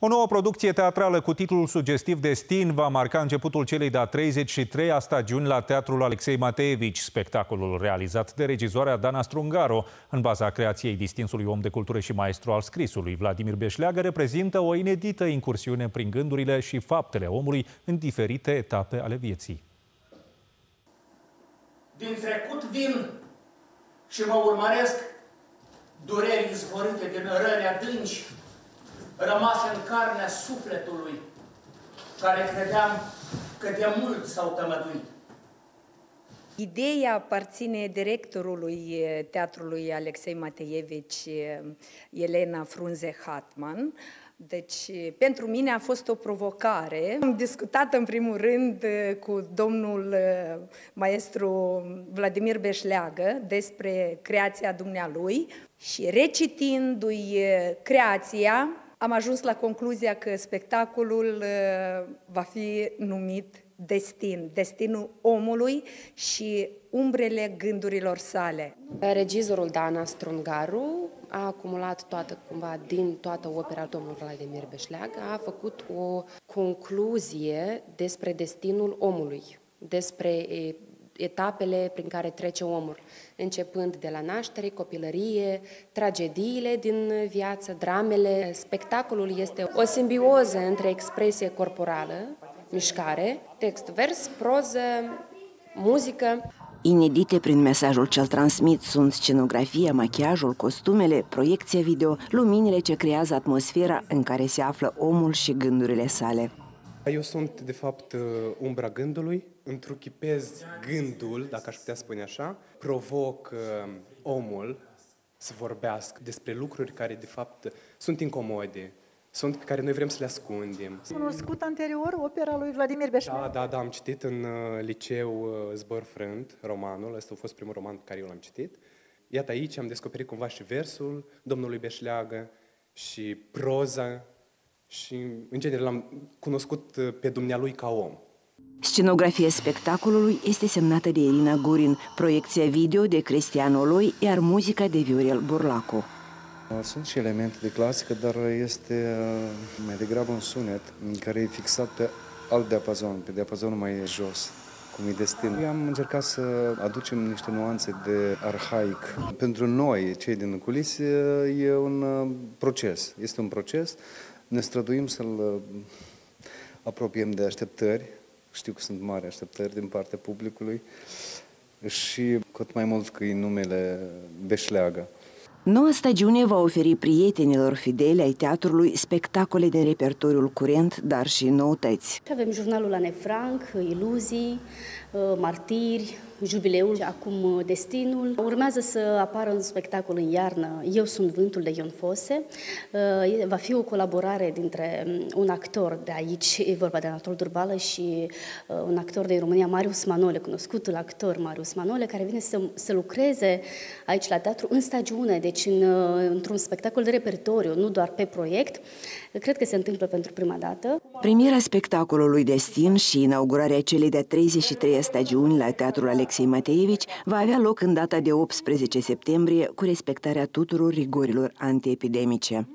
O nouă producție teatrală cu titlul sugestiv Destin va marca începutul celei de-a 33-a stagiuni la Teatrul Alexei Mateevici, spectacolul realizat de regizoarea Dana Strungaro, în baza creației distinsului om de cultură și maestru al scrisului. Vladimir Beșleagă reprezintă o inedită incursiune prin gândurile și faptele omului în diferite etape ale vieții. Din trecut vin și mă urmăresc dureri izvorâte din răni adânci, rămase în carnea sufletului, care credeam că de mult s-au tămăduit. Ideea aparține directorului Teatrului Alexei Mateevici, Elena Frunze-Hartmann. Deci, pentru mine a fost o provocare. Am discutat în primul rând cu domnul maestru Vladimir Beșleagă despre creația dumnealui și recitindu-i creația, am ajuns la concluzia că spectacolul va fi numit Destin, destinul omului și umbrele gândurilor sale. Regizorul Dana Strungaro a acumulat din toată opera domnului Vladimir Beșleagă, a făcut o concluzie despre destinul omului, despre etapele prin care trece omul, începând de la naștere, copilărie, tragediile din viață, dramele. Spectacolul este o simbioză între expresie corporală, mișcare, text-vers, proză, muzică. Inedite prin mesajul ce-l transmit sunt scenografia, machiajul, costumele, proiecția video, luminile ce creează atmosfera în care se află omul și gândurile sale. Eu sunt, de fapt, umbra gândului, întruchipez gândul, dacă aș putea spune așa, provoc omul să vorbească despre lucruri care, de fapt, sunt incomode, sunt pe care noi vrem să le ascundem. Am cunoscut anterior opera lui Vladimir Beșleagă. Da, am citit în liceu Zbor Frânt, romanul, ăsta a fost primul roman pe care eu l-am citit. Iată, aici am descoperit cumva și versul domnului Beșleagă și proza și, în general, l-am cunoscut pe dumnealui ca om. Scenografia spectacolului este semnată de Irina Gurin, proiecția video de Cristian Oloi, iar muzica de Viorel Burlacu. Sunt și elemente de clasică, dar este mai degrabă un sunet care e fixat pe alt diapazon, pe diapazonul mai jos, cum e destin. Eu am încercat să aducem niște nuanțe de arhaic. Pentru noi, cei din culise, e un proces. Este un proces. Ne străduim să-l apropiem de așteptări. Știu că sunt mari așteptări din partea publicului și cât mai mult că e numele Beșleagă. Noua stagiune va oferi prietenilor fideli ai teatrului spectacole de repertoriul curent, dar și noutăți. Avem jurnalul Anne Frank, Iluzii, Martiri, Jubileul, acum Destinul. Urmează să apară un spectacol în iarnă, Eu sunt vântul, de Ion Fosse. Va fi o colaborare dintre un actor de aici, e vorba de Anatol Durbală, și un actor din România, Marius Manole, cunoscutul actor Marius Manole, care vine să lucreze aici la teatru în stagiune, deci într-un spectacol de repertoriu, nu doar pe proiect. Cred că se întâmplă pentru prima dată. Premiera spectacolului Destin și inaugurarea celei de-a 33-a stagiuni la Teatrul Alexei Mateevici va avea loc în data de 18 septembrie cu respectarea tuturor rigorilor antiepidemice.